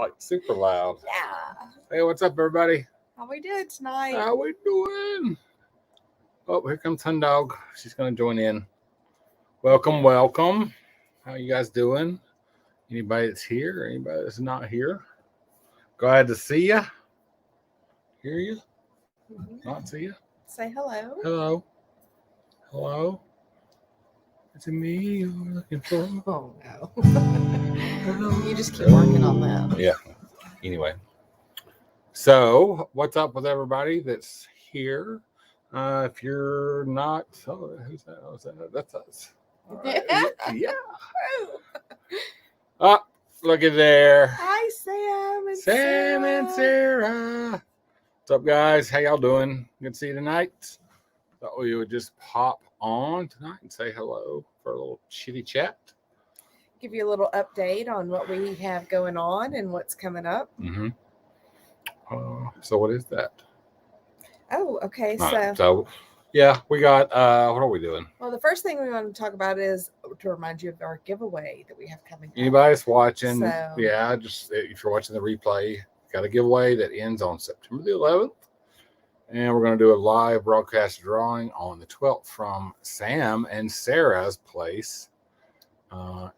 like super loud. Yeah. Hey, what's up, everybody? How we doing tonight? How we doing? Oh, here comes Hun Dog. She's gonna join in. Welcome, welcome. How you guys doing? Anybody that's here, anybody that's not here? Glad to see you. Hear you? Not see you. Say hello. Hello. Hello. It's me you're looking for. Oh no. You just keep working on that. Yeah. Anyway. So, what's up with everybody that's here? If you're not, who's that? Oh, that's us. All right. Yeah. Oh, look at there. Hi, Sam and Sam and Sarah. What's up, guys? How y'all doing? Good to see you tonight. Thought we would just pop on tonight and say hello for a little chitty chat. Give you a little update on what we have going on and what's coming up. Mm-hmm. So what is that? Oh, okay. So yeah, we got what are we doing? Well, the first thing we want to talk about is to remind you of our giveaway that we have coming. Anybody's watching, So, yeah, just if you're watching the replay, got a giveaway that ends on September the 11th. And we're going to do a live broadcast drawing on the 12th from Sam and Sarah's place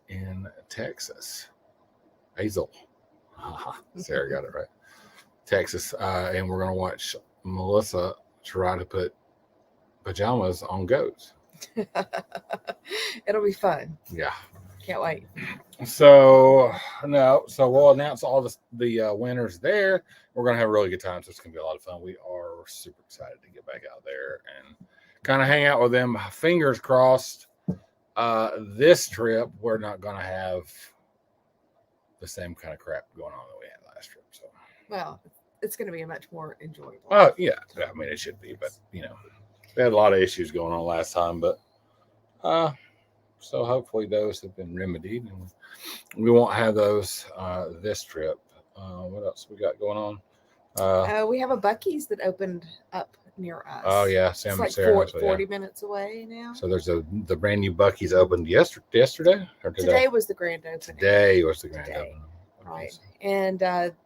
in Texas. Hazel. Sarah got it right. Texas. And we're going to watch Melissa try to put pajamas on goats. it'll be fun. Yeah. Can't wait. So we'll announce all the winners there. We're gonna have a really good time, so it's gonna be a lot of fun. We are super excited to get back out there and kind of hang out with them. Fingers crossed. This trip we're not gonna have the same kind of crap going on that we had last trip. So Well, it's going to be much more enjoyable. oh yeah, I mean it should be, but we had a lot of issues going on last time, but so hopefully those have been remedied, and we won't have those this trip. What else we got going on? We have a Buc-ee's that opened up near us. Oh yeah, Sam it's and like Sarah. 40 minutes away now. So there's the brand new Buc-ee's opened yesterday or today? Today was the grand opening. Today was the grand opening. Right, and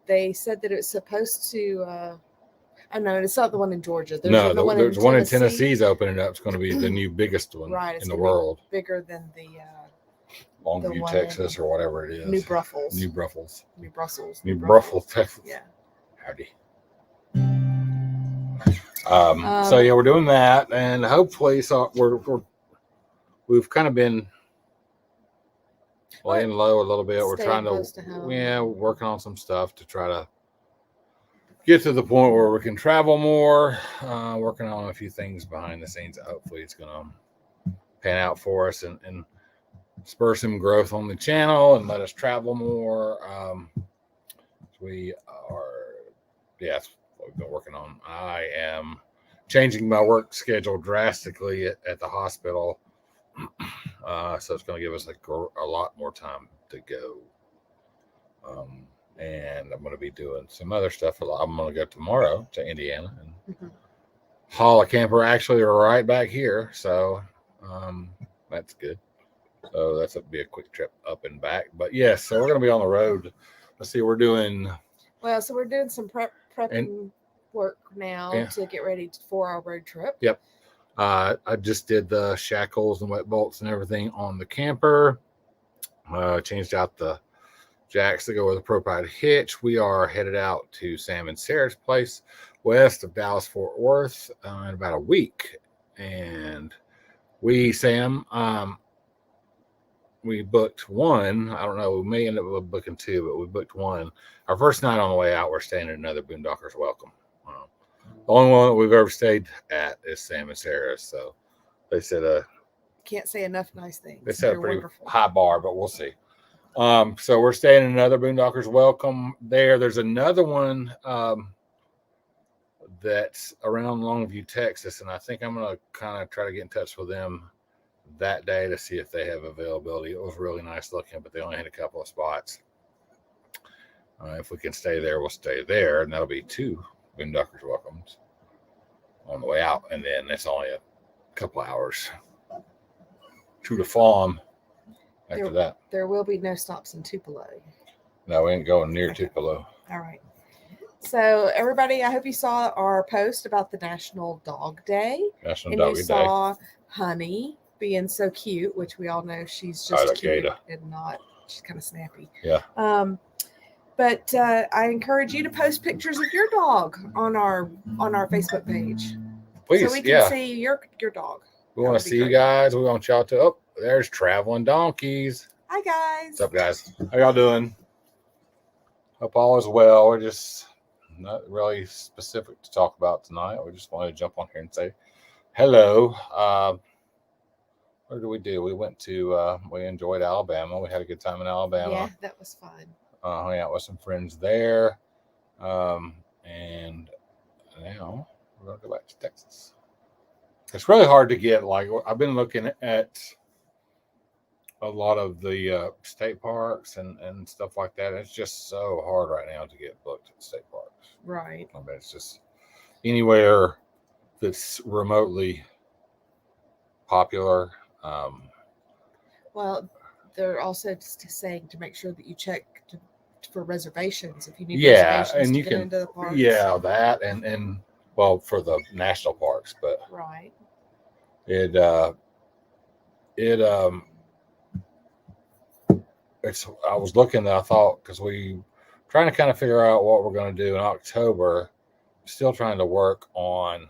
they said that it was supposed to. Oh no, it's not the one in Georgia. There's one in Tennessee's opening up. It's going to be the new biggest one in the world. Bigger than the Longview, Texas, or whatever it is. New Brussels, Texas. Yeah. Howdy. So yeah, we're doing that, and hopefully, we've kind of been laying low a little bit. We're trying to working on some stuff to try to get to the point where we can travel more. Working on a few things behind the scenes. Hopefully, it's going to pan out for us and spur some growth on the channel and let us travel more. That's what we've been working on. I am changing my work schedule drastically at the hospital. So it's going to give us a lot more time to go. And I'm going to be doing some other stuff. I'm going to go tomorrow to Indiana and haul a camper actually right back here. So that's good. So that's going to be a quick trip up and back. But yes, so we're going to be on the road. Let's see, we're doing some prepping work now to get ready for our road trip. Yep. I just did the shackles and wet bolts and everything on the camper. Changed out the jacks to go with a propane hitch. We are headed out to Sam and Sarah's place west of Dallas Fort Worth in about a week. And Sam, we booked one. I don't know, we may end up booking two, but we booked one. Our first night on the way out, we're staying at another Boondockers Welcome. The only one that we've ever stayed at is Sam and Sarah's. So they said can't say enough nice things. They set a pretty high bar, but we'll see. So we're staying in another Boondockers Welcome there. There's another one that's around Longview, Texas, and I think I'm going to kind of try to get in touch with them that day to see if they have availability. It was really nice looking, but they only had a couple of spots. If we can stay there, we'll stay there, and that'll be two Boondockers Welcomes on the way out, and then it's only a couple hours to the farm after that. There will be no stops in Tupelo. No, we ain't going near Tupelo. All right. So everybody, I hope you saw our post about the National Dog Day. National And Doggy you Day. saw Honey being so cute, which we all know she's just cute and not, she's kind of snappy. Yeah. But I encourage you to post pictures of your dog on our Facebook page. Please, so we can see your dog. We want to see you guys. We want y'all to. Oh, there's Traveling Donkeys. Hi guys. What's up, guys? How y'all doing? Hope all is well. We're just not really specific to talk about tonight. We just wanted to jump on here and say hello. What did we do? We went to. We enjoyed Alabama. We had a good time in Alabama. Yeah, that was fun. Hung out with some friends there, and now we're gonna go back to Texas. It's really hard to get. Like I've been looking at a lot of the state parks and stuff like that. It's just so hard right now to get booked at state parks. Right. I mean, it's just anywhere that's remotely popular. Well, they're also just saying to make sure that you check for reservations if you need reservations and to you get can into the parks. Yeah, that and well for the national parks, but right. It's I was looking. I thought because we trying to kind of figure out what we're going to do in October. Still trying to work on.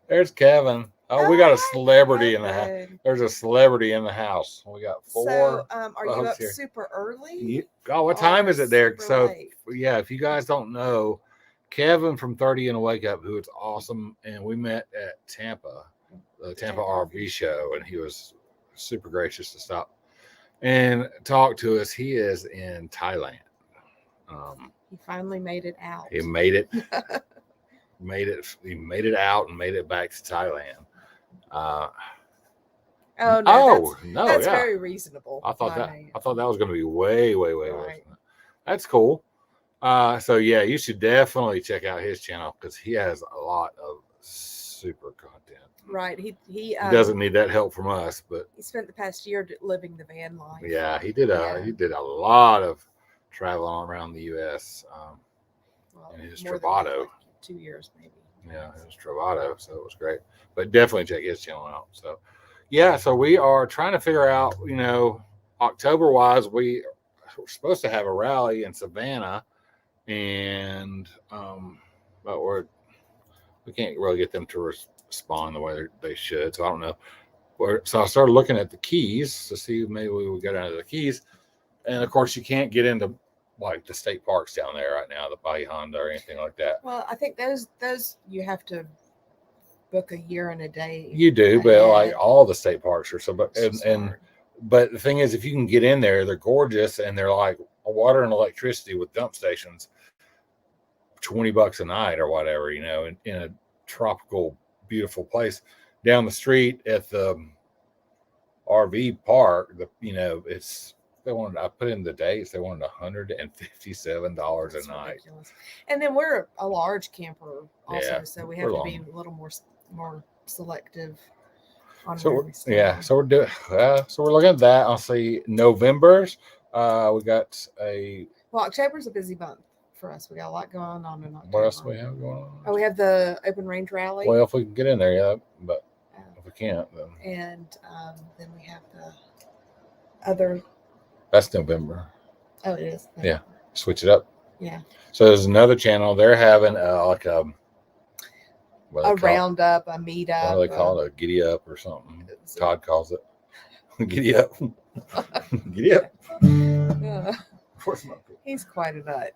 There's Kevin. Oh, we got a celebrity in the house. There's a celebrity in the house. We got 4. So, are you up here super early? What time is it there? So, late. Yeah, if you guys don't know, Kevin from 30 and a Wake Up, who is awesome, and we met at Tampa, the Tampa RV show, and he was super gracious to stop and talk to us. He is in Thailand. He finally made it out. He made it. He made it out and made it back to Thailand. That's very reasonable. I thought that was going to be way worse. That's cool. So yeah, you should definitely check out his channel because he has a lot of super content. Right. He doesn't need that help from us, but he spent the past year living the van life. Yeah, he did a lot of traveling around the U.S. In his Travado. 2 years maybe. Yeah, it was Travado, so it was great. But definitely check his channel out. So yeah, so we are trying to figure out, October wise, we're supposed to have a rally in Savannah, and but we can't really get them to respond the way they should. So I don't know. So I started looking at the Keys to see maybe we would go down to the Keys, and of course you can't get into like the state parks down there right now, the Bayou Honda or anything like that. Well, I think those you have to book a year and a day. You do, but like all the state parks are so. But the thing is, if you can get in there, they're gorgeous and they're like water and electricity with dump stations, $20 a night or whatever, in a tropical, beautiful place. Down the street at the RV park, it's. I put in the dates. They wanted $157 a night. Ridiculous. And then we're a large camper also, so we have to be a little more selective on where we stay. Yeah, so we're doing. So we're looking at that. I'll see November's. We got October's a busy month for us. We got a lot going on in October. What else do we have going on? Oh, we have the Open Range Rally. Well, if we can get in there, yeah, but if we can't, then. And then we have the other. That's November. Oh, it is. Yeah. Switch it up. Yeah. So there's another channel. They're having like a roundup, a meetup. What do they call it? A giddy up or something. Todd calls it. Giddy up. Giddy up. He's quite a nut.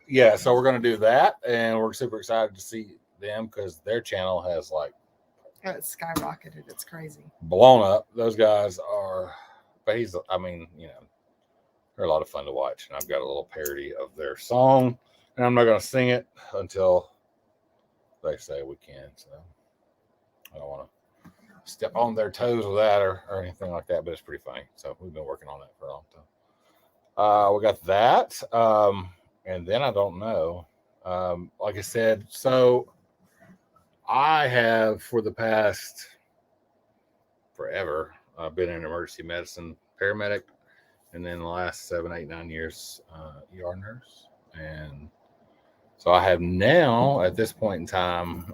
Yeah, so we're gonna do that, and we're super excited to see them because their channel has it's skyrocketed. It's crazy. Blown up. Those guys are, but they're a lot of fun to watch. And I've got a little parody of their song, and I'm not going to sing it until they say we can. So I don't want to step on their toes with that or anything like that, but it's pretty funny. So we've been working on that for a long time. We got that. And then I don't know. Like I said, so I have for the past forever. I've been in emergency medicine, paramedic, and then the last 7, 8, 9 years, ER nurse. And so I have now, at this point in time,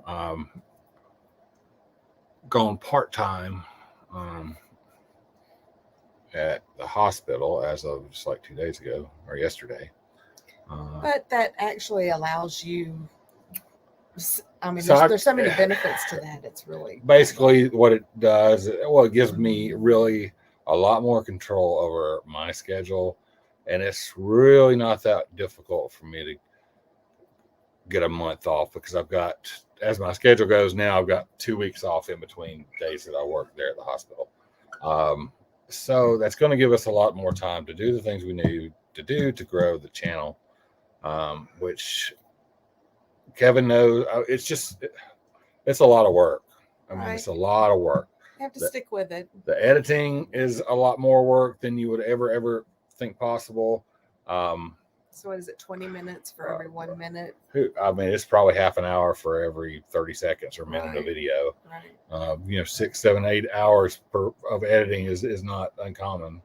gone part time at the hospital as of just like 2 days ago or yesterday. But that actually allows you. I mean, there's so many benefits to that. It's really basically what it does. Well, it gives me really a lot more control over my schedule, and it's really not that difficult for me to get a month off because I've got, as my schedule goes now, I've got 2 weeks off in between days that I work there at the hospital. So that's going to give us a lot more time to do the things we need to do to grow the channel, which Kevin knows. It's a lot of work. I mean, it's a lot of work. You have to stick with it. The editing is a lot more work than you would ever think possible. So what is it, 20 minutes for every 1 minute? I mean, it's probably half an hour for every 30 seconds or minute of video. Right. 6, 7, 8 hours of editing is not uncommon,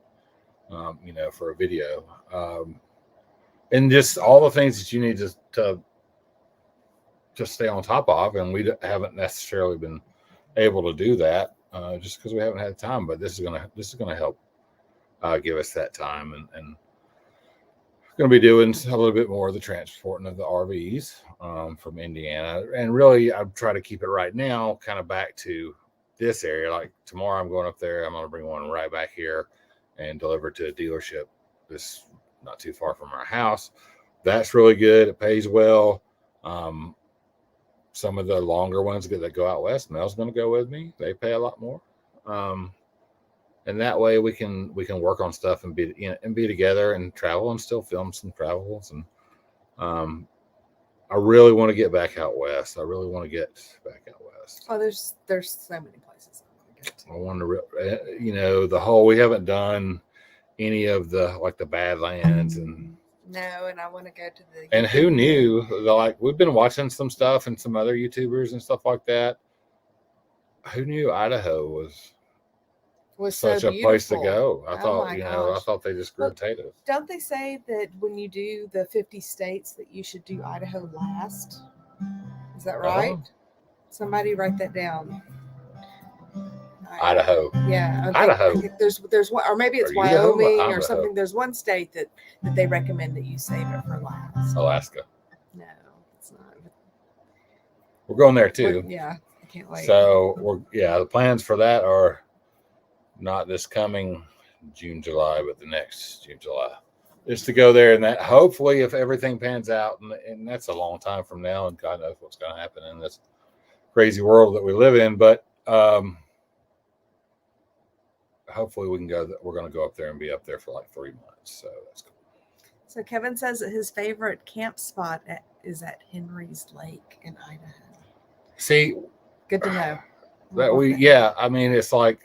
for a video. And just all the things that you need to stay on top of. And we haven't necessarily been able to do that just because we haven't had time. But this is gonna help give us that time, and going to be doing a little bit more of the transporting of the RVs from Indiana. And really, I try to keep it right now kind of back to this area. Like tomorrow I'm going up there. I'm going to bring one right back here and deliver to a dealership that's not too far from our house. That's really good. It pays well. Some of the longer ones that go out west, Mel's going to go with me. They pay a lot more. And that way we can work on stuff and be together and travel and still film some travels. And I really want to get back out west. Oh, there's so many places I want to, we haven't done any of the Badlands and. No, and I want to go to the. And who knew? We've been watching some stuff and some other YouTubers and stuff like that. Who knew Idaho was such a place to go? I thought they just grew potatoes. Don't they say that when you do the 50 states that you should do Idaho last? Is that right? Somebody write that down. Idaho. Yeah. Idaho. There's one, or maybe it's Wyoming or something. There's one state that they recommend that you save it for last. Alaska. No, it's not. We're going there too. Yeah, I can't wait. So the plans for that are not this coming June, July, but the next June, July. Just to go there, and that hopefully, if everything pans out, and that's a long time from now, and God knows what's going to happen in this crazy world that we live in, but hopefully we can go. We're going to go up there and be up there for like 3 months, so that's cool. So Kevin says that his favorite camp spot is at Henry's Lake in Idaho. See, good to know. I mean, it's like,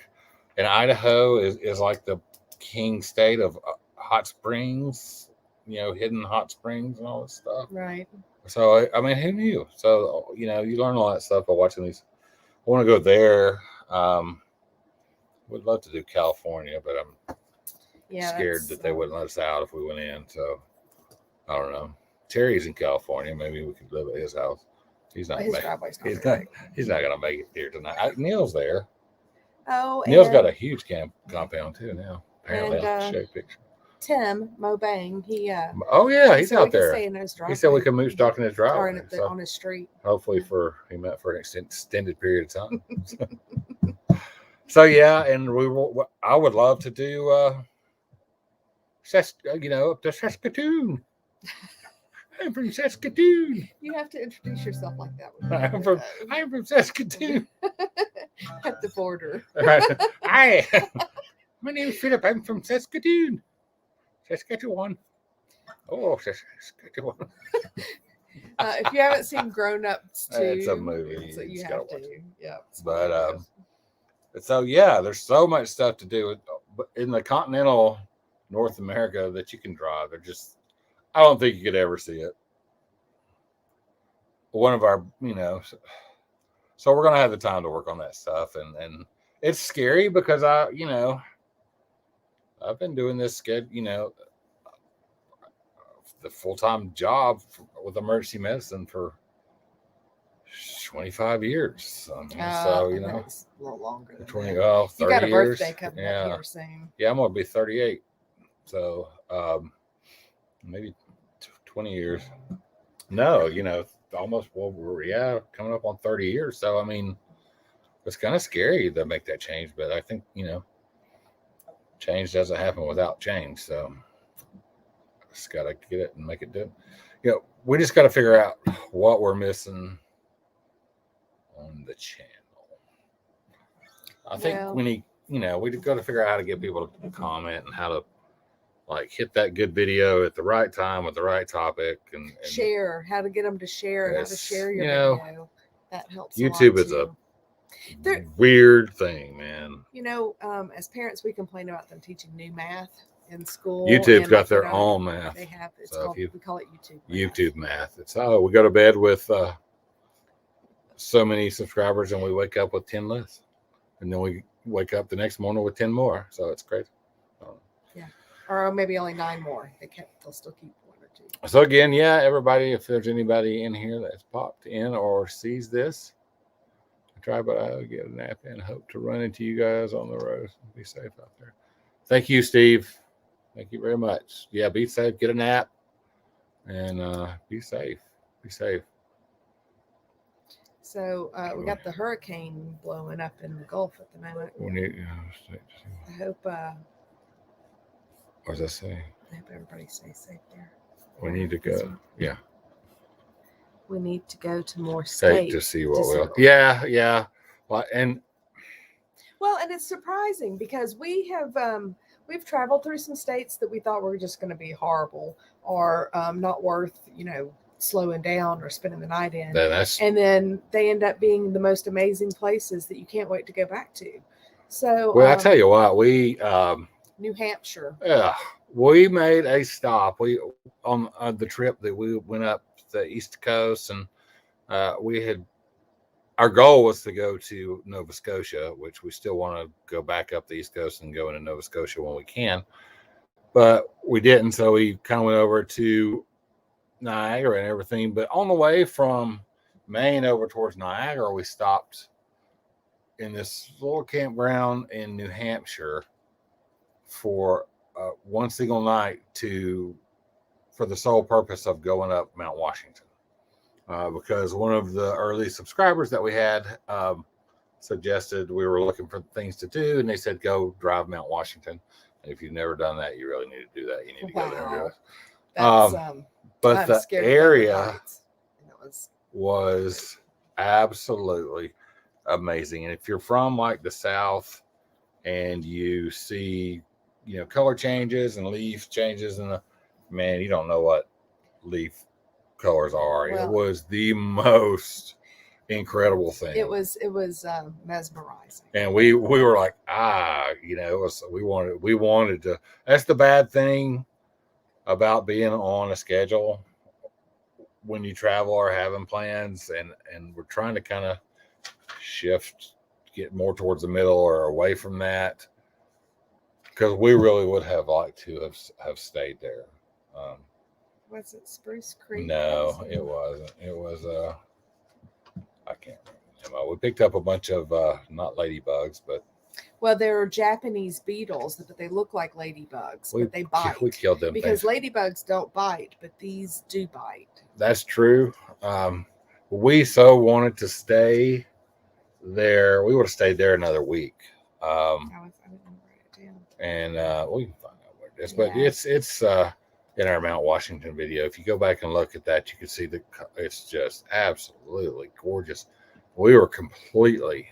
and Idaho is like the king state of hot springs, hidden hot springs and all this stuff. Right. So, I mean, who knew? So, you learn all that stuff by watching these. I want to go there. Would love to do California, but I'm scared that they wouldn't let us out if we went in. So, I don't know. Terry's in California. Maybe we could live at his house. He's not. He's not going to make it here tonight. Neil's there. Oh, Neil's got a huge compound too now. Apparently, I'll show you a picture. Tim Mobang, he's out there. He said we can mooch talking his driveway on his street. Hopefully, he meant for an extended period of time. So and I would love to do up to Saskatoon. I'm from Saskatoon. You have to introduce yourself like that. I'm from Saskatoon. At the border. Hi, my name is Philip. I'm from Saskatoon. Saskatchewan. Oh, Saskatchewan. If you haven't seen Grown Ups 2, it's a movie. So you have to. Yeah. But there's so much stuff to do in the continental North America that you can drive. I don't think you could ever see it. One of our, so we're going to have the time to work on that stuff and it's scary because I've been doing this the full-time job with emergency medicine for 25 years. So, That's a little longer than 20, that. well, 30 You got a years. birthday coming up here soon. Yeah, I'm going to be 38. So, maybe 20 years. No, almost, coming up on 30 years. So, I mean, it's kind of scary to make that change, but I think, change doesn't happen without change. So, just got to get it and make it do. We just got to figure out what we're missing on the channel. I think we need, we got to figure out how to get people to comment and how to hit that good video at the right time with the right topic and share, how to get them to share, and how to share your video. That helps. YouTube is a weird thing, man. As parents, we complain about them teaching new math in school. YouTube's got their own math. They have. We call it YouTube math. It's we go to bed with so many subscribers and we wake up with 10 less, and then we wake up the next morning with 10 more. So it's crazy. Yeah, or maybe only 9 more. They'll still keep 1 or 2. So again, everybody, if there's anybody in here that's popped in or sees this, I try, but I'll get a nap in. Hope to run into you guys on the road. Be safe out there. Thank you, Steve. Thank you very much. Yeah, be safe. Get a nap, and be safe. Be safe. So we got the hurricane blowing up in the Gulf at the moment. I hope. What does that say? I hope everybody stays safe there. We need to go. Yeah. We need to go to more states to see what we'll. Yeah. Well, and it's surprising because we have we've traveled through some states that we thought were just going to be horrible or not worth slowing down or spending the night in. And then they end up being the most amazing places that you can't wait to go back to. So I tell you what, we New Hampshire. Yeah, we made a stop. We on the trip that we went up the East Coast, and our goal was to go to Nova Scotia, which we still want to go back up the East Coast and go into Nova Scotia when we can, but we didn't. So we kind of went over to Niagara and everything. But on the way from Maine over towards Niagara, we stopped in this little campground in New Hampshire for one single night for the sole purpose of going up Mount Washington. Because one of the early subscribers that we had suggested we were looking for things to do, and they said, go drive Mount Washington. And if you've never done that, you really need to do that. You need to go there and do it. But the area was absolutely amazing. And if you're from the South and you see, color changes and leaf changes, and man, you don't know what leaf colors are. Well, it was the most incredible thing. It was mesmerizing. And we were like, we wanted to. That's the bad thing about being on a schedule when you travel or having plans, and we're trying to kind of get more towards the middle or away from that, because we really would have liked to have stayed there. Was it Spruce Creek? No, it wasn't. It was I can't remember. We picked up a bunch of not ladybugs, but they're Japanese beetles, but they look like ladybugs, but they bite. We killed them because ladybugs don't bite, but these do bite. That's true. We so wanted to stay there. We would have stayed there another week. I didn't write it down. And we can find out what it is, but it's in our Mount Washington video. If you go back and look at that, you can see it's just absolutely gorgeous. We were completely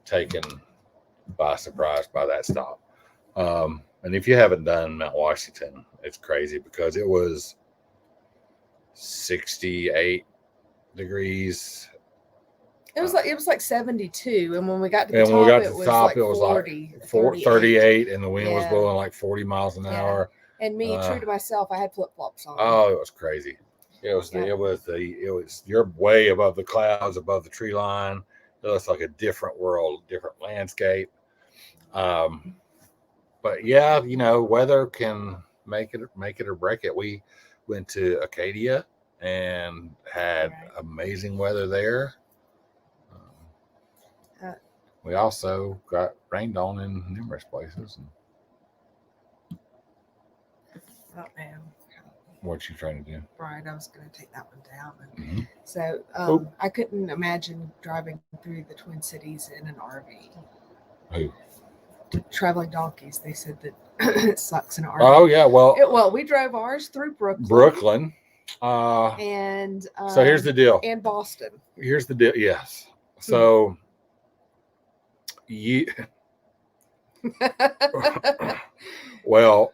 taken by surprise by that stop. And if you haven't done Mount Washington, it's crazy because it was 68 degrees. It was like 72, and when we got to the top, it was like 40, 38, and the wind was blowing like 40 miles an hour. And me, true to myself, I had flip-flops on. Oh, it was crazy. It was you're way above the clouds, above the tree line, It looks like a different world, different landscape. Um, but yeah, weather can make it or break it. We went to Acadia and had Right. amazing weather there. Uh, We also got rained on in numerous places. oh man. What you trying to do? Right, I was going to take that one down. Mm-hmm. So Oh. I couldn't imagine driving through the Twin Cities in an RV. Who? Traveling donkeys. They said that it sucks in an RV. Oh yeah, well, we drove ours through Brooklyn. Brooklyn. And so here's the deal. And Boston. Here's the deal. Yes. So you. Well,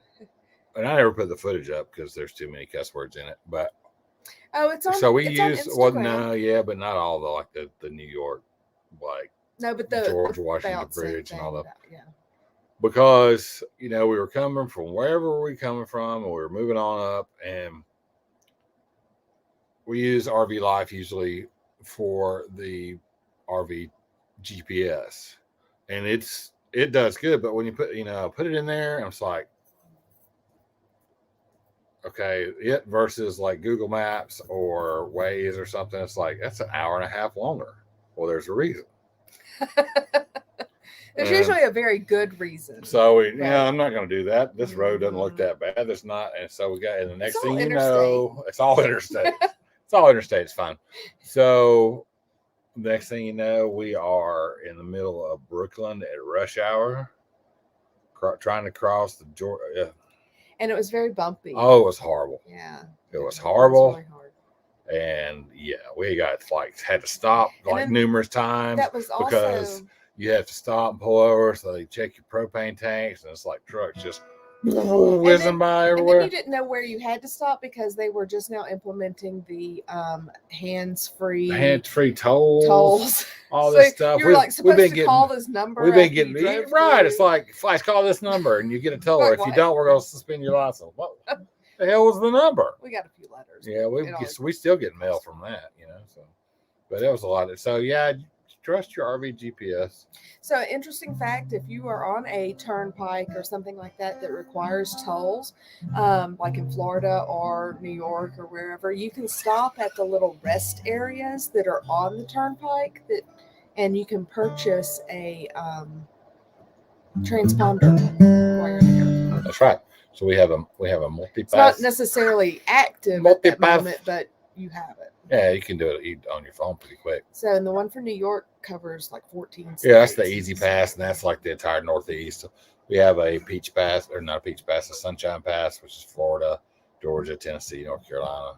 and I never put the footage up because there's too many cuss words in it. But it's on. So we it's use on but not all the New York, like no, but the George Washington Bridge and all that. Yeah. Because we were coming from wherever we were coming from, and we were moving on up, and we use RV Life usually for the RV GPS, and it does good. But when you put it in there, and it's like, okay, it versus like Google Maps or Waze or something, it's like that's an hour and a half longer. Well, there's a reason. There's usually a very good reason. So I'm not going to do that. This road doesn't look that bad. There's not, and so we got. And the next thing you know, it's all interstate. It's all interstate. It's fine. So next thing you know, we are in the middle of Brooklyn at rush hour, trying to cross the Georgia. And it was very bumpy. Oh, it was horrible. Yeah, it was horrible. It was really hard. And we had to stop numerous times. That was also because you have to stop and pull over, so they check your propane tanks, and it's like trucks just whizzing by everywhere. And then you didn't know where you had to stop because they were just now implementing the hands-free tolls, all this stuff. You were supposed to call this number. We've been getting right. It's like, flash, call this number, and you get a toll. If you don't, we're going to suspend your license. What the hell was the number? We got a few letters. Yeah, we still get mail from that, So, but it was a lot. So yeah. Trust your RV GPS. So, interesting fact, if you are on a turnpike or something like that requires tolls, like in Florida or New York or wherever, you can stop at the little rest areas that are on the turnpike and you can purchase a transponder while you're there. That's right. So we have a multipass. It's not necessarily active at that moment, but you have it. Yeah, you can do it on your phone pretty quick. So, and the one for New York covers like 14 states. Yeah, that's the Easy Pass, and that's like the entire Northeast. So we have a Peach Pass, or not a Peach Pass, a Sunshine Pass, which is Florida, Georgia, Tennessee, North Carolina.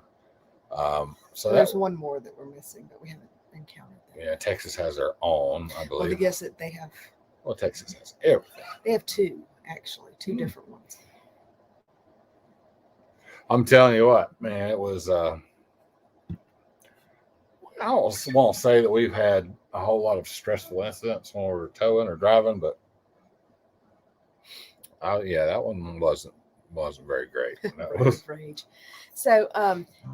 So there's one more that we're missing, but we haven't encountered that. Yeah, Texas has their own, I believe. Well, I guess that they have. Well, Texas has everything. They have two different ones. I'm telling you what, man, it was. I don't want to say that we've had a whole lot of stressful incidents when we were towing or driving, but that one wasn't very great. That was rage. So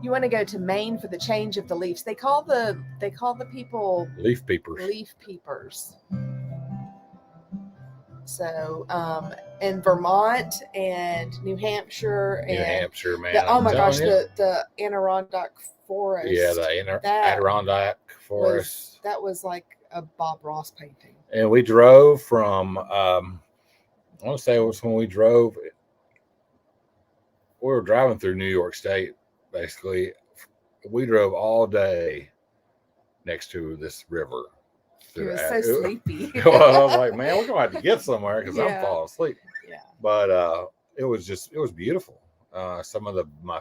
you want to go to Maine for the change of the leaves. They call the people leaf peepers. Leaf peepers. So in Vermont and New Hampshire man. Oh my gosh, the Adirondack forest. Yeah, the Adirondack forest. That was like a Bob Ross painting. And we drove from I want to say it was when we were driving through New York State, basically. We drove all day next to this river. It was so sleepy. Well, I was like, man, we're going to have to get somewhere because I'm falling asleep. Yeah. But it was beautiful. Some of my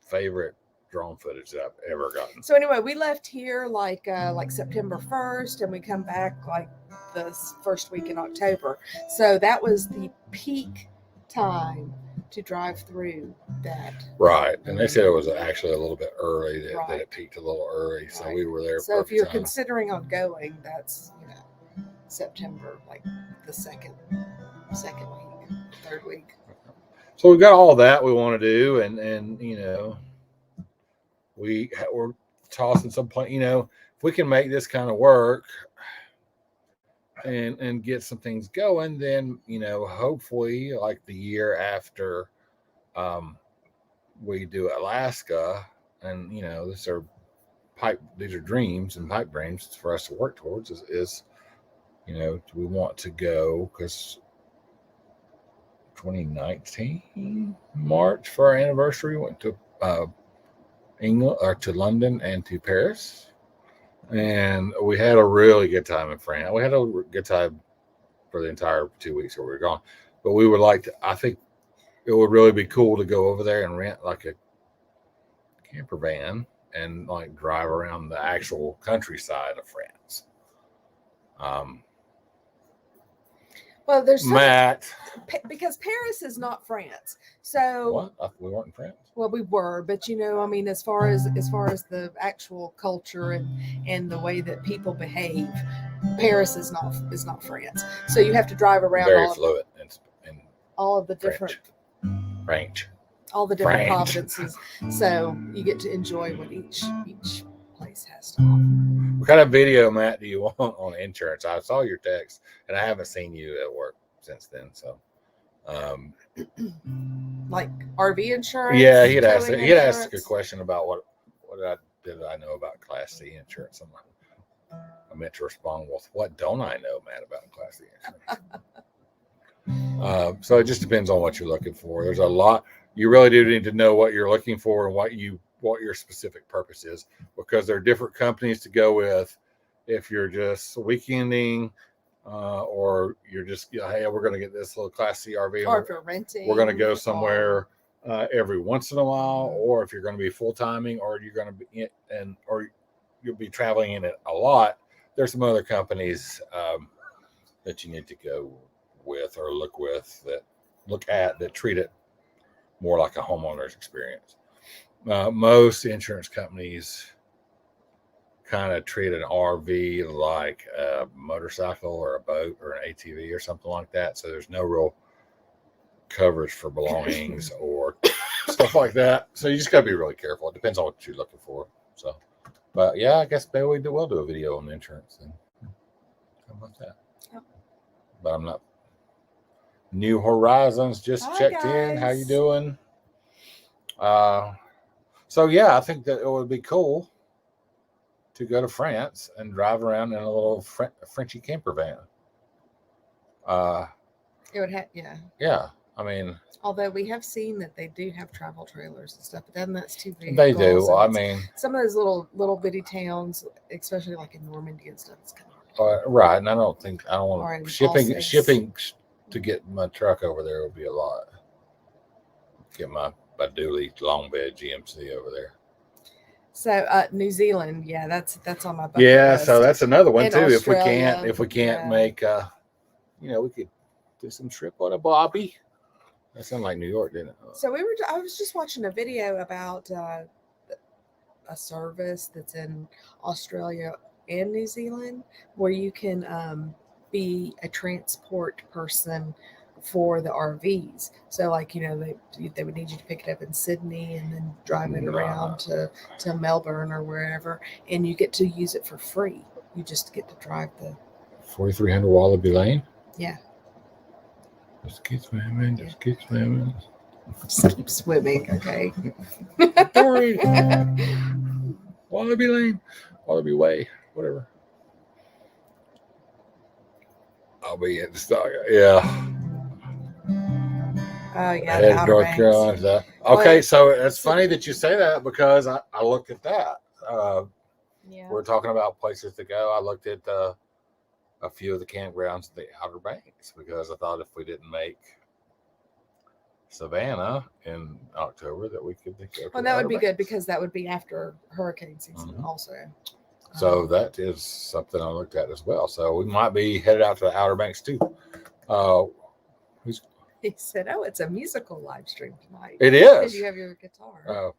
favorite drone footage that I've ever gotten. So anyway, we left here like September 1st, and we come back like the first week in October. So that was the peak time to drive through that. Right. And they said it was actually a little bit early, that it peaked a little early. So we were there. So if you're considering on going, that's, September, like the second week, third week. So we got all that we want to do. And we're tossing some point, if we can make this kind of work, and get some things going, then hopefully like the year after we do Alaska, and these are dreams and pipe dreams for us to work towards. Is we want to go because 2019 March for our anniversary went to England or to London and to Paris, and we had a really good time in France. We had a good time for the entire 2 weeks where we were gone, but we would like to. I think it would really be cool to go over there and rent like a camper van and like drive around the actual countryside of France. Well, there's Matt, because Paris is not France. So what? We weren't in France. well, we were, but I mean, as far as the actual culture and the way that people behave, Paris is not France. So you have to drive around Very fluent in all of the different French. all the different provinces. So you get to enjoy what each place has to offer. What kind of video, Matt, do you want on insurance? I saw your text, and I haven't seen you at work since then. So, like RV insurance. Yeah, he'd asked a question about what did I know about Class C insurance. I meant to respond with, what don't I know, Matt, about Class C insurance? So it just depends on what you're looking for. There's a lot. You really do need to know what you're looking for and what your specific purpose is, because there are different companies to go with. If you're just weekending, or you're just, hey, we're going to get this little Class C RV, or if you're renting, we're going to go somewhere every once in a while, or if you're going to be full timing, or you're going to be or you'll be traveling in it a lot. There's some other companies that you need to go with or look at that treat it more like a homeowner's experience. Most insurance companies kind of treat an RV like a motorcycle or a boat or an ATV or something like that. So there's no real coverage for belongings or stuff like that. So you just got to be really careful. It depends on what you're looking for. So, but yeah, I guess maybe we'll do a video on insurance then. How about that? Yep. But I'm not. New Horizons just checked in. How you doing? So yeah, I think that it would be cool to go to France and drive around in a little Frenchy camper van. It would have, yeah. Yeah, I mean, although we have seen that they do have travel trailers and stuff, but then that's too big. They do. I mean, some of those little bitty towns, especially like in Normandy and stuff, it's kind of hard. Right, and I don't want shipping to get my truck over there would be a lot. Get my dually long bed GMC over there. So New Zealand, yeah, that's on my bucket list. So that's another one too. Australia, if we can't make, we could do some trip on a Bobby. That sounded like New York, didn't it? So I was just watching a video about a service that's in Australia and New Zealand where you can be a transport person for the RVs. So like, they would need you to pick it up in Sydney and then drive it around to Melbourne or wherever, and you get to use it for free. You just get to drive the 4300 Wallaby Lane. Yeah. Just keep swimming. Just keep swimming. Just keep swimming. Okay. Sorry. Wallaby Lane, Wallaby Way, whatever. I'll be at the stock. Yeah. Yeah, North Carolina. Okay, so it's funny that you say that because I looked at that. We're talking about places to go. I looked at a few of the campgrounds in the Outer Banks because I thought if we didn't make Savannah in October that we could go. Well, that would be good because that would be after hurricane season also. So that is something I looked at as well. So we might be headed out to the Outer Banks too. He said, "Oh, it's a musical live stream tonight." It is. Because you have your guitar.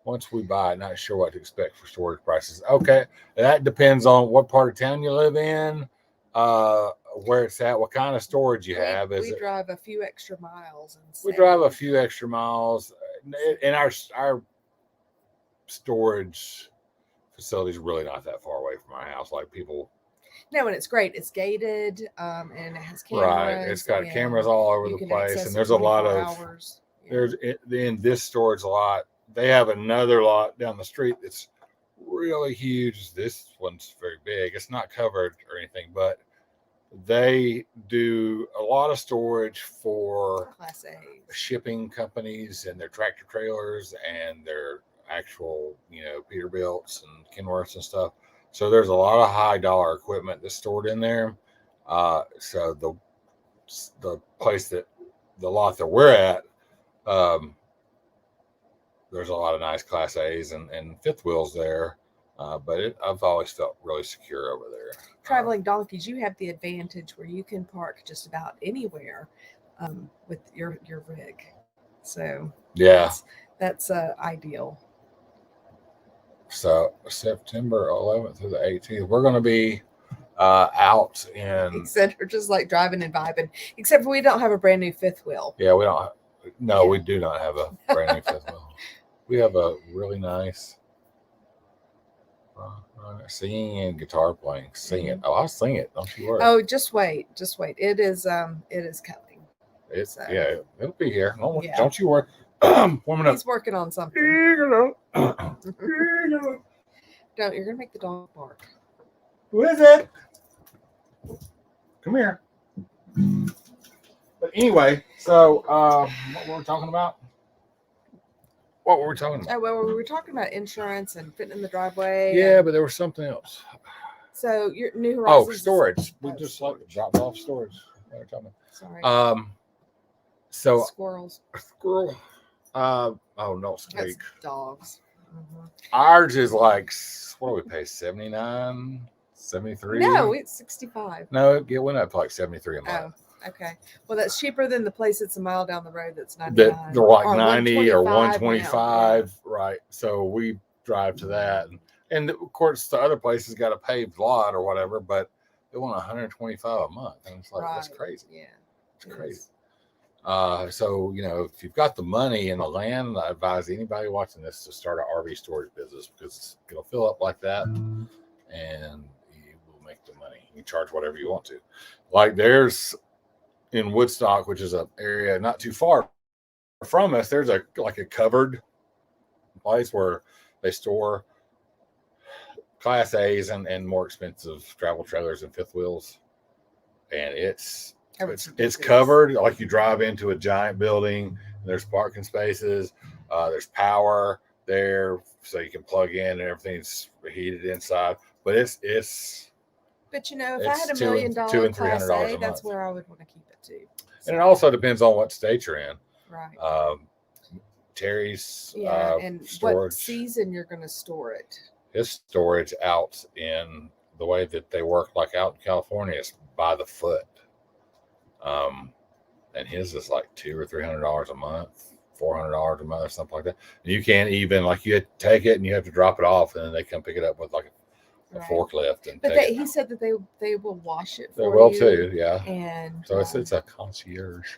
Once we buy it, not sure what to expect for storage prices. Okay, that depends on what part of town you live in, where it's at, what kind of storage you have. We drive a few extra miles. We drive a few extra miles, and our storage facility is really not that far away from our house. Like people No, and it's great. It's gated, and it has Right. cameras. It's got and cameras all over you the can place, access and it there's a lot 24 of hours. Yeah. there's in this storage lot. They have another lot down the street that's really huge. This one's very big. It's not covered or anything, but they do a lot of storage for Class A's. shipping companies and their tractor trailers and their actual, Peterbilts and Kenworths and stuff. So there's a lot of high dollar equipment that's stored in there. So the place that the lot that we're at, um, there's a lot of nice Class A's and fifth wheels there. But I've always felt really secure over there. Traveling donkeys, you have the advantage where you can park just about anywhere with your rig. So Yeah. that's ideal. So September 11th through the 18th, we're going to be out in. Except we're just like driving and vibing. Except for we don't have a brand new fifth wheel. Yeah, we don't. No, we do not have a brand new fifth wheel. We have a really nice singing and guitar playing. Sing it. Oh, I'll sing it. Don't you worry. Oh, just wait. It is coming. It's it'll be here. Yeah. Don't you worry. Warming up. He's working on something. Don't. You're gonna make the dog bark. Who is it? Come here. But anyway, so what were we talking about? What were we talking about? Oh, well, we were talking about insurance and fitting in the driveway. Yeah, but there was something else. So your New Horizons. Oh, storage. We just dropped off storage. Sorry. So squirrels. Squirrel. Oh no, squeak. That's dogs. Mm-hmm. Ours is like, what do we pay? 79, 73? No, it's 65. No, it went up to like 73 a month. Oh, okay. Well, that's cheaper than the place that's a mile down the road that's 99. They're like 90 or 125. Yeah. Right? So we drive to that, and of course the other place has got a paved lot or whatever, but they want 125 a month, and it's like that's crazy. Yeah, it's crazy. So if you've got the money and the land, I advise anybody watching this to start an RV storage business because it'll fill up like that, and you will make the money. You charge whatever you want to. Like there's in Woodstock, which is an area not too far from us, there's a covered place where they store Class A's and more expensive travel trailers and fifth wheels, and it's covered. Like you drive into a giant building, and there's parking spaces, there's power there, so you can plug in, and everything's heated inside. But it's. But if I had $1 million $200 and $300 Class A, a that's month. where I would want to keep it too. So. And it also depends on what state you're in. Right. Terry's and storage. What season you're going to store it? His storage out in the way that they work, like out in California, is by the foot. And his is like $200 or $300 a month, $400 a month, or something like that. And you can't even you have to take it and you have to drop it off, and then they come pick it up with like a forklift. And but he said that they will wash it. They will too, yeah. And so it's a concierge.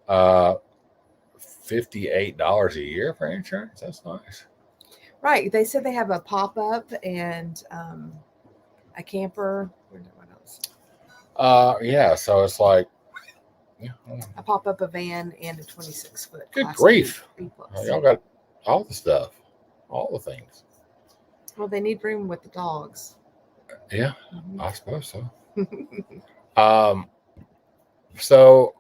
$58 a year for insurance. That's nice. Right. They said they have a pop-up and a camper. What else? Yeah. So it's like a pop-up, a van, and a 26-foot. Good grief! B-plus. Y'all got all the stuff, all the things. Well, they need room with the dogs. Yeah, I suppose so. So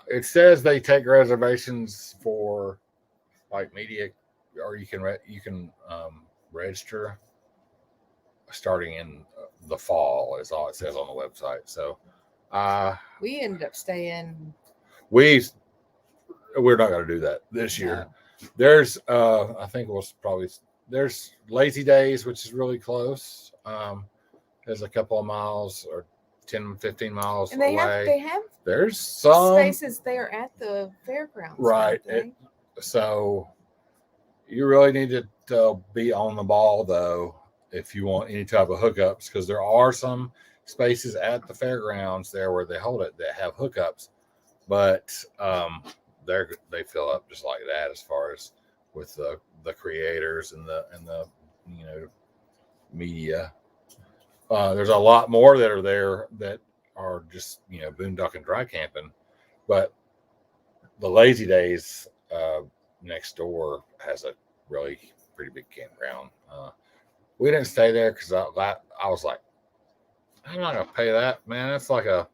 it says they take reservations for like media, or you can register starting in the fall is all it says on the website. So we ended up staying. We're not going to do that this year. There's I think there's Lazy Days, which is really close. There's a couple of miles or 10, 15 miles and away. There's some spaces there at the fairgrounds. Right. So you really need to be on the ball, though, if you want any type of hookups, because there are some spaces at the fairgrounds there where they hold it that have hookups, but they fill up just like that as far as with the creators and the media. There's a lot more that are there that are just boondocking, dry camping, but the Lazy Days next door has a really pretty big campground. We didn't stay there because I was like, I'm not gonna pay that, man. It's like a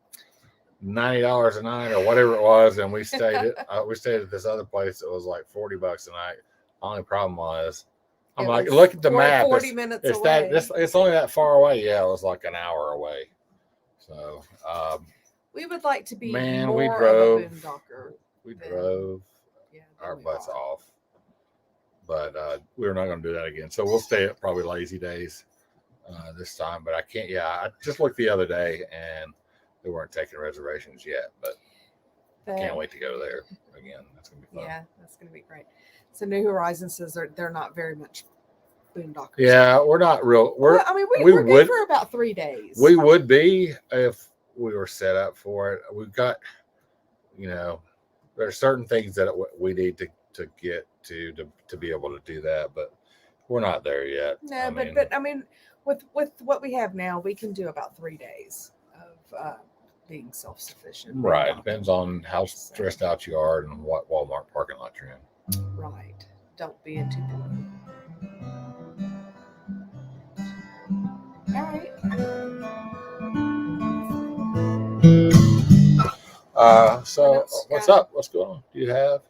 $90 a night or whatever it was, and we stayed at this other place that was like $40 a night. Only problem was, I'm It like, was look at the map. 40 minutes It's away. it's only that far away. Yeah, it was like an hour away. So We would like to be man, more we drove. of a boondocker. We than- drove Yeah, our than we butts are. off, but we're not going to do that again. So we'll stay at probably Lazy Days this time. But I can't. Yeah, I just looked the other day and they weren't taking reservations yet. But I can't wait to go there again. That's going to be fun. Yeah, that's going to be great. So New Horizons says they're not very much boondockers. Yeah, we're not real. Well, I mean, we're good for about 3 days. We would be if we were set up for it. We've got, there are certain things that we need to get to be able to do that, but we're not there yet. No, but I mean, with what we have now, we can do about 3 days of being self-sufficient. Right. Depends on how stressed out you are and what Walmart parking lot you're in. Right. Don't be in too boring. All right. So what's up? What's going on? Do you have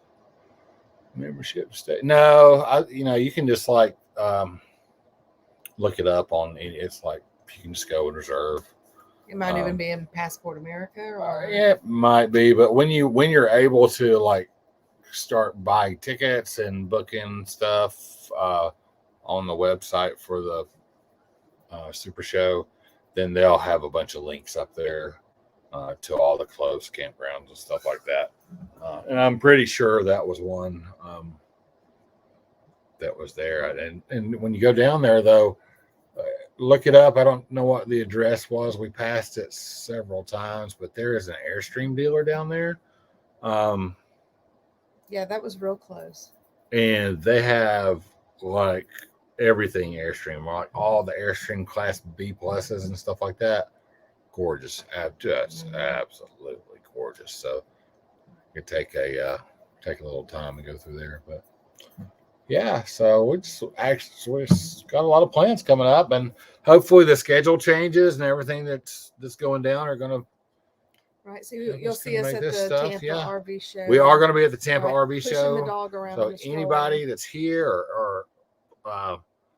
membership to stay? No, you can just like look it up on. It's like you can just go and reserve. It might even be in Passport America, or it might be. But when you're able to like start buying tickets and booking stuff on the website for the Super Show, then they'll have a bunch of links up there to all the closed campgrounds and stuff like that. And I'm pretty sure that was one that was there. And when you go down there, though, look it up. I don't know what the address was. We passed it several times, but there is an Airstream dealer down there. Yeah, that was real close. And they have like everything Airstream, like all the Airstream Class B pluses and stuff like that. Gorgeous, just absolutely gorgeous. So you could take a little time to go through there, but yeah. So we just got a lot of plans coming up, and hopefully the schedule changes and everything that's going down are going to. Right, so you'll see us at the Tampa RV show. We are going to be at the Tampa RV pushing show. The dog around. So anybody that's here or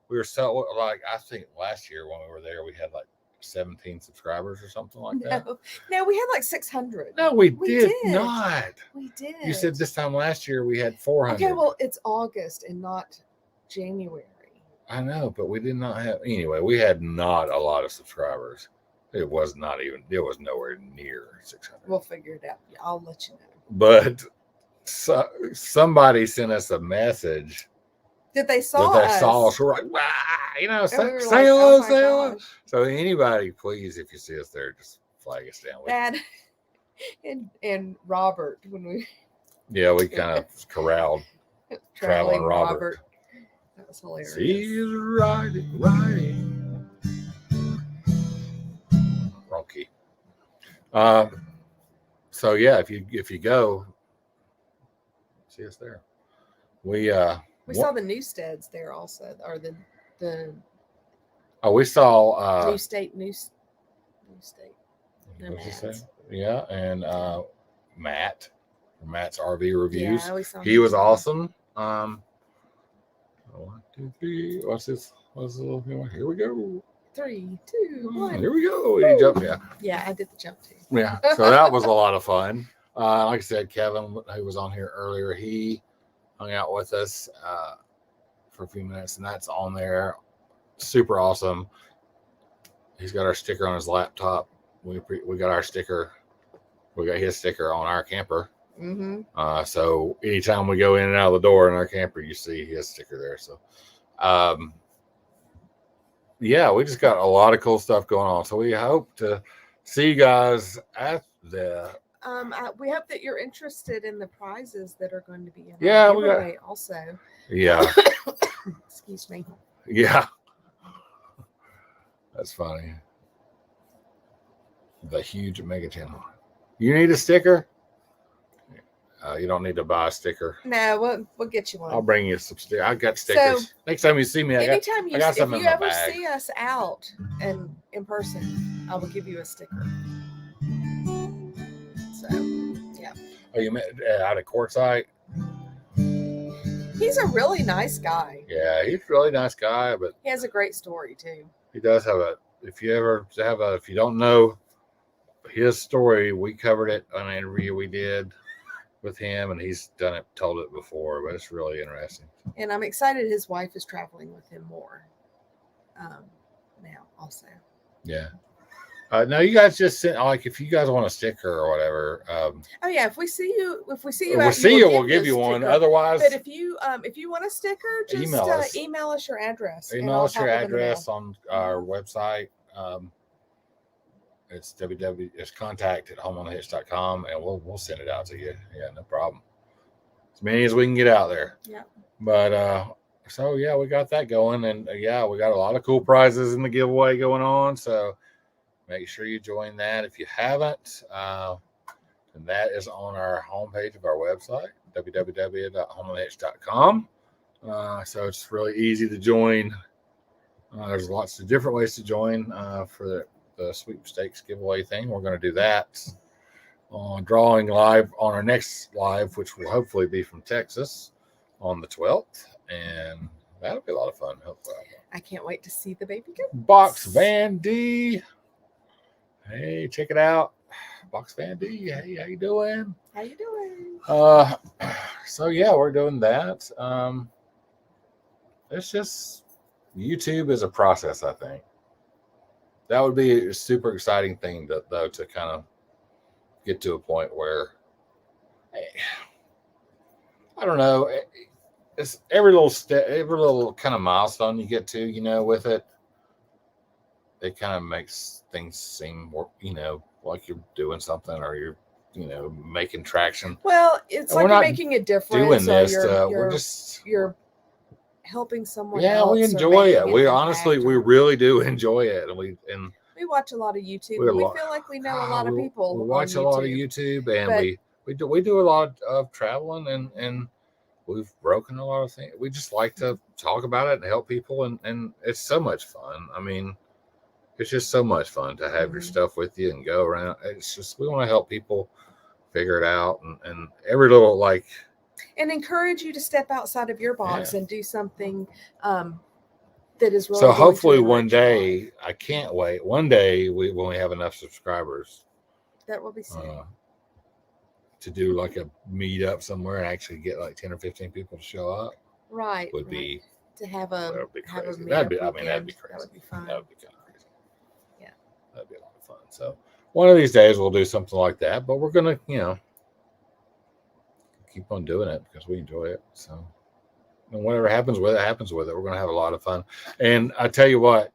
we were so like I think last year when we were there we had like 17 subscribers or something like that. No, we had like 600. No, we did not. We did. You said this time last year we had 400. Okay, well it's August and not January. I know, but we did not have anyway. We had not a lot of subscribers. It was nowhere near 600. We'll figure it out. I'll let you know. But somebody sent us a message. Did they saw us? We're like, wow, say like, hello, oh say hello. So anybody, please, if you see us there, just flag us down. Dad and Robert when we. Yeah, we kind of corralled traveling Robert. That was hilarious. He's riding. Wrong key. So yeah, if you go, see us there. We saw the Newsteads there also, or the we saw New State. Yeah, and Matt's RV reviews. Yeah, we saw he was awesome. 1, 2, 3. What's this? Here we go. 3, 2, 1. Here we go. He jumped. Yeah, I did the jump too. Yeah, so that was a lot of fun. Like I said, Kevin, who was on here earlier, he hung out with us for a few minutes, and that's on there. Super awesome. He's got our sticker on his laptop. We got our sticker. We got his sticker on our camper. Mm-hmm. So anytime we go in and out of the door in our camper, you see his sticker there. So, yeah, we just got a lot of cool stuff going on. So we hope to see you guys at the. We hope that you're interested in the prizes that are going to be in our giveaway also. Yeah. Excuse me. Yeah. That's funny. The huge mega channel. You need a sticker? You don't need to buy a sticker. No, we'll get you one. I'll bring you some stickers. I got stickers. Next time you see me, I got if something you in my ever bag. see us out and in person, I will give you a sticker. So, yeah. Oh, you met out of Quartzsite? He's a really nice guy. Yeah, he's a really nice guy, but he has a great story too. He does have a. If you don't know his story, we covered it on an interview we did with him, and he's told it before, but it's really interesting. And I'm excited his wife is traveling with him more now also. Yeah. No, you guys just send, like, if you guys want a sticker or whatever. Oh yeah, if we see you, we'll give you one. Otherwise, but if you want a sticker, just email us your address. Email us your address on our website. It's it's contact@homeonthehitch.com, and we'll send it out to you. Yeah, no problem. As many as we can get out there. Yeah. But so yeah, we got that going, and yeah, we got a lot of cool prizes in the giveaway going on. So make sure you join that if you haven't. And that is on our homepage of our website, www.homeonthehitch.com. So it's really easy to join. There's lots of different ways to join for the sweepstakes giveaway thing. We're going to do that on drawing live on our next live, which will hopefully be from Texas on the 12th. And that'll be a lot of fun. Hopefully. I can't wait to see the baby goats. Box Van D. Hey, check it out. Box Van D. Hey, how you doing? How you doing? So yeah, we're doing that. It's just YouTube is a process, I think. That would be a super exciting thing to kind of get to a point where I don't know. It's every little step, every little kind of milestone you get to, with it. It kind of makes things seem more, like you're doing something or you're, making traction. Well, it's like you're making a difference. Doing this, you're helping someone. Yeah, else we enjoy it. We really do enjoy it, and we watch a lot of YouTube. We feel like we know a lot of people. We watch a lot of YouTube, and we do a lot of traveling, and we've broken a lot of things. We just like to talk about it and help people, and it's so much fun. I mean, it's just so much fun to have your stuff with you and go around. It's just we want to help people figure it out, and every little and encourage you to step outside of your box and do something that is really. So hopefully one day, I can't wait. One day when we have enough subscribers, that will be soon. To do like a meetup somewhere and actually get like 10 or 15 people to show up. Right. Would be to have a. That would be crazy. That'd be crazy. That would be fun. That would be kind of crazy. Yeah. That'd be a lot of fun. So one of these days we'll do something like that, but we're gonna, keep on doing it because we enjoy it. So, and whatever happens with it, happens with it. We're going to have a lot of fun. And I tell you what,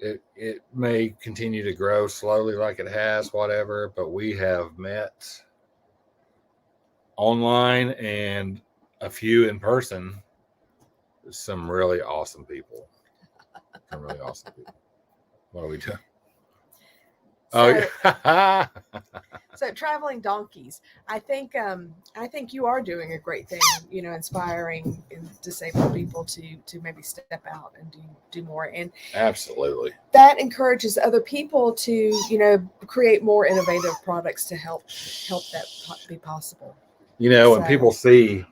it may continue to grow slowly like it has, whatever, but we have met online and a few in person, some really awesome people. What are we doing? So traveling donkeys, I think you are doing a great thing, inspiring disabled people to maybe step out and do more. And absolutely, that encourages other people to, create more innovative products to help that be possible. When people see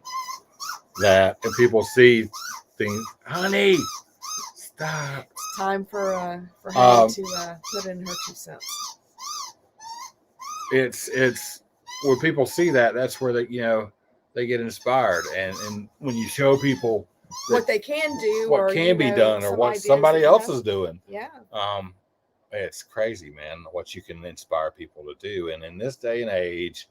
that and people see things, honey, stop. It's time for Honey to put in her 2 cents. It's when people see that, that's where they get inspired, and when you show people what they can do, what can be done, or what somebody else is doing, it's crazy, man, what you can inspire people to do. And in this day and age,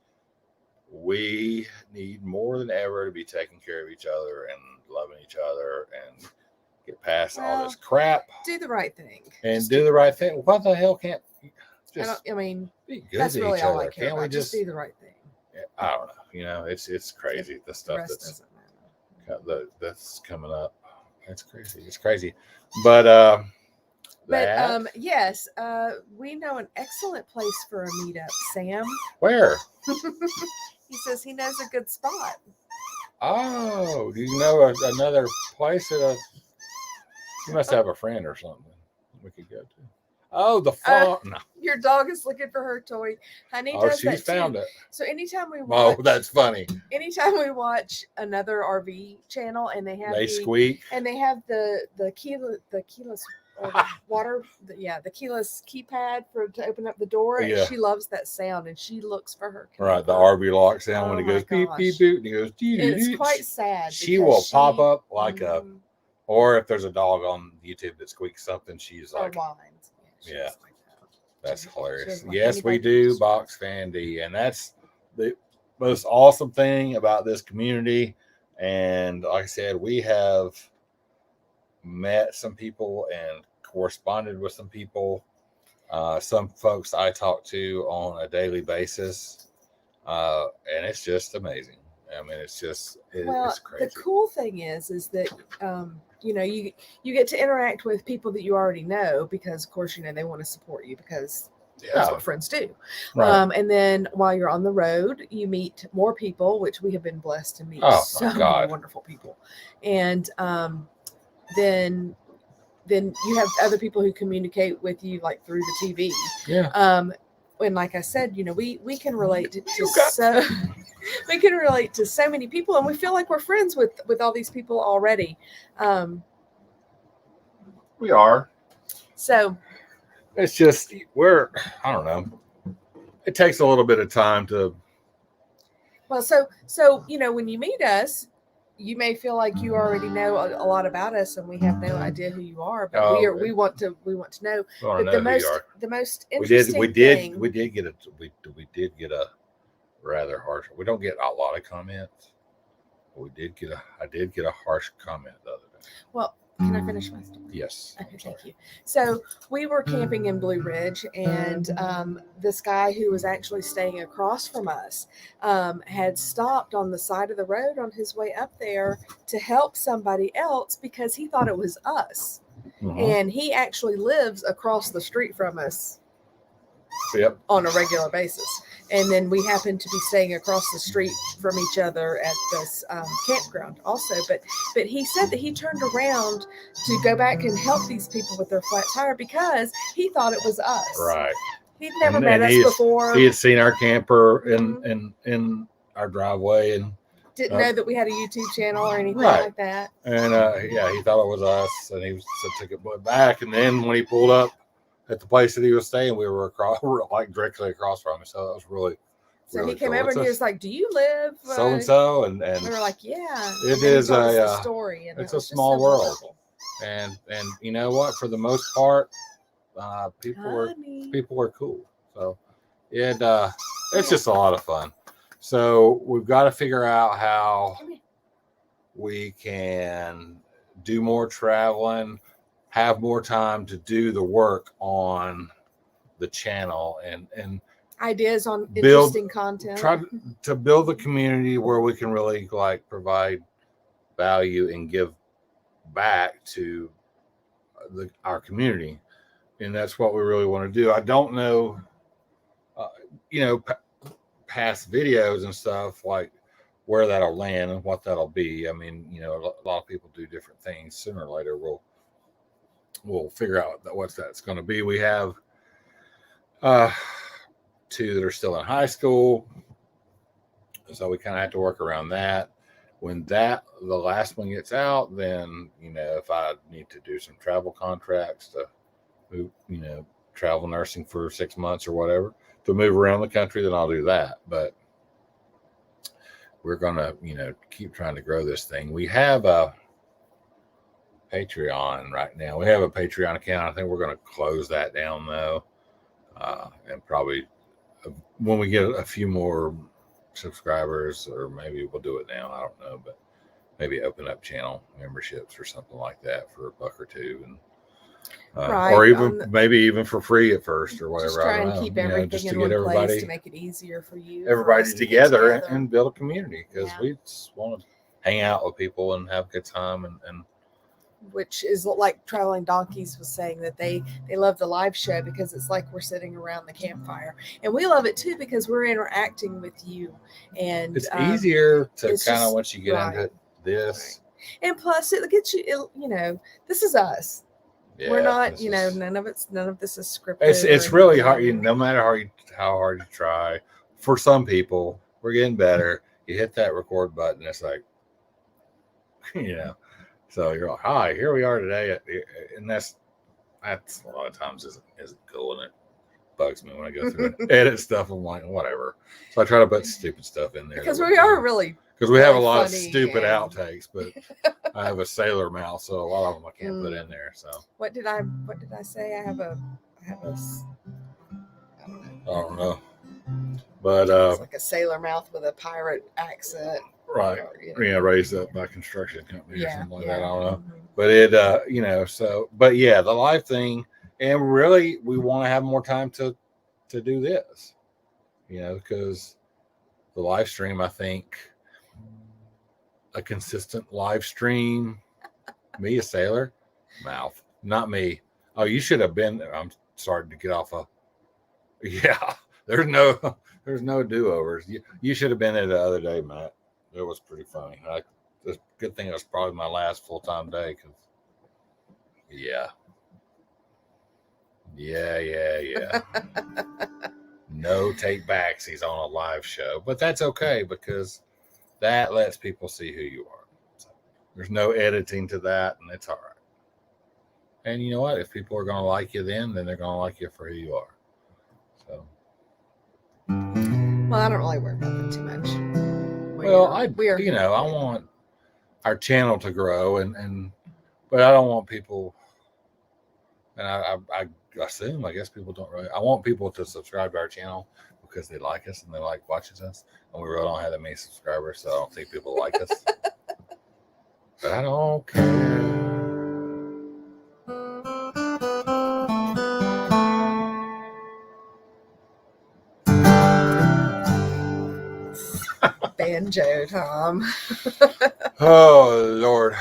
we need more than ever to be taking care of each other and loving each other and get past all this crap. Do the right thing. And do the right thing. What the hell can't just be good that's to really each all other? I care Can't about. we just do the right thing? I don't know. It's crazy, the stuff that's coming up. It's crazy. But But yes, we know an excellent place for a meetup, Sam. Where? He says he knows a good spot. Oh, do you know another place that you must have a friend or something we could go to? Oh, the farm. No. Your dog is looking for her toy. Honey does that found too. it. So anytime we watch, Oh, that's funny. Anytime we watch another RV channel and they squeak and they have the keyless or the water, the keyless keypad to open up the door. Yeah. And she loves that sound and she looks for her camper. Right, the RV lock sound when it goes beep beep beep and it goes. It's quite sad. She will pop up like a. Or if there's a dog on YouTube that squeaks something, she's like, whines. Yeah, like that's hilarious. Like yes, we do, Box Fan D. And that's the most awesome thing about this community. And like I said, we have met some people and corresponded with some people. Some folks I talk to on a daily basis. And it's just amazing. I mean, it's just it's crazy. The cool thing is that you get to interact with people that you already know because, of course, they want to support you because that's what friends do. Right. And then while you're on the road, you meet more people, which we have been blessed to meet so many wonderful people. And then you have other people who communicate with you like through the TV. Yeah. And like I said, we can relate to so. We can relate to so many people, and we feel like we're friends with all these people already. We are. So it's just I don't know. It takes a little bit of time to. Well, so when you meet us, you may feel like you already know a lot about us, and we have no idea who you are. But we want to know. But the most interesting we did get a rather harsh. We don't get a lot of comments. But I did get a harsh comment the other day. Well, can I finish my story? Yes. Okay, thank you. So we were camping in Blue Ridge, and this guy who was actually staying across from us had stopped on the side of the road on his way up there to help somebody else because he thought it was us. Mm-hmm. And he actually lives across the street from us. Yep. On a regular basis. And then we happened to be staying across the street from each other at this campground also. But he said that he turned around to go back and help these people with their flat tire because he thought it was us. Right. He'd never met us before. He had seen our camper in our driveway and didn't know that we had a YouTube channel or anything like that. And he thought it was us, and he took it back. And then when he pulled up at the place that he was staying, we were directly across from him. So that was really. So he came over and he was like, "Do you live so and so?" And we were like, "Yeah." It is a story. And it's a small world, wonderful. and you know what? For the most part, people are cool. So it's just a lot of fun. So we've got to figure out how we can do more traveling, have more time to do the work on the channel and ideas on interesting content. Try to build a community where we can really provide value and give back to our community. And that's what we really want to do. I don't know, past videos and stuff like where that'll land and what that'll be. I mean, a lot of people do different things. Sooner or later, we'll figure out what that's going to be. We have 2 that are still in high school, so we kind of have to work around that. When the last one gets out, then if I need to do some travel contracts to move, travel nursing for 6 months or whatever to move around the country, then I'll do that. But we're gonna keep trying to grow this thing. We have a Patreon right now. We have a Patreon account. I think we're going to close that down though, and probably when we get a few more subscribers, or maybe we'll do it now. I don't know, but maybe open up channel memberships or something like that for $1 or $2, and or even for free at first or whatever. Just try and keep everything just in to one get place to make it easier for you. Everybody together and build a community because we just want to hang out with people and have a good time and which is like Traveling Donkeys was saying that they love the live show because it's like we're sitting around the campfire, and we love it too because we're interacting with you, and It's easier to it's kind of just- once you get into this. and plus it gets you. This is us. We're Yeah, not, this none of this is scripted. It's or really hard. anything. No matter how hard you try. For some people, we're getting better. You hit that record button, it's like, So you're like, hi, here we are today, and that's a lot of times isn't cool, and it bugs me when I go through and edit stuff. I'm like, whatever. So I try to put stupid stuff in there because we are because we have a really lot of funny stupid and- outtakes, but I have a sailor mouth, so a lot of them I can't put in there. So What did I say? I have a I don't know. I don't know, but It's like a sailor mouth with a pirate accent. right, Or, raised up by construction company or something like that. I don't know, Mhm. but but yeah, the live thing, and really we want to have more time to do this, because the live stream, I think a consistent live stream, me a sailor mouth, not me. Oh, you should have been there. I'm starting to get off yeah, there's no do-overs. You should have been there the other day, Matt. It was pretty funny. It's a good thing it was probably my last full-time day, because yeah. No take backs. He's on a live show, but that's okay because that lets people see who you are. So there's no editing to that, and it's all right. And you know what? If people are going to like you then they're going to like you for who you are. So. Well, I don't really worry about that too much. I want our channel to grow, but I don't want people, and I assume, I guess people don't really. I want people to subscribe to our channel because they like us and they like watching us, and we really don't have that many subscribers, so I don't think people like us. But I don't care. Banjo Tom. Oh Lord.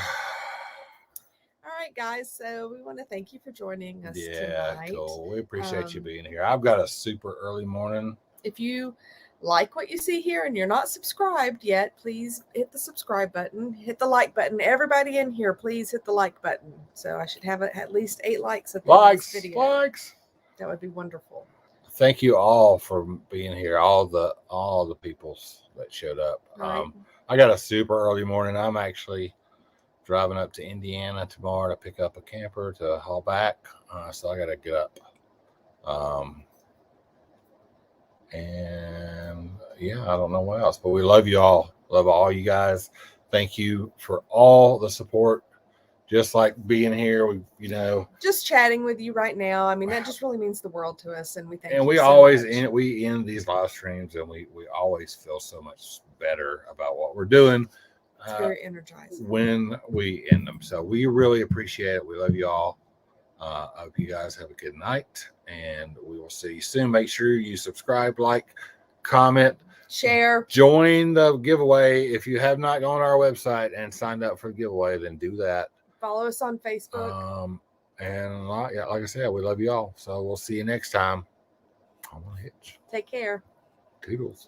All right, guys. So we want to thank you for joining us Yeah, tonight. cool. We appreciate you being here. I've got a super early morning. If you like what you see here and you're not subscribed yet, please hit the subscribe button, hit the like button. Everybody in here, please hit the like button. So I should have at least 8 likes at the end of this video. Likes. That would be wonderful. Thank you all for being here. All the people that showed up. Right. I got a super early morning. I'm actually driving up to Indiana tomorrow to pick up a camper to haul back. So I got to get up. And yeah, I don't know what else, but we love you all. Love all you guys. Thank you for all the support. Just like being here, just chatting with you right now. I mean, that just really means the world to us, and we thank you. And we so always much. we end these live streams, and we always feel so much better about what we're doing. It's very energizing when we end them. So we really appreciate it. We love you all. I hope you guys have a good night, and we will see you soon. Make sure you subscribe, like, comment, share, join the giveaway. If you have not gone to our website and signed up for the giveaway, then do that. Follow us on Facebook. And like I said, we love you all. So we'll see you next time on Hitch. Take care. Toodles.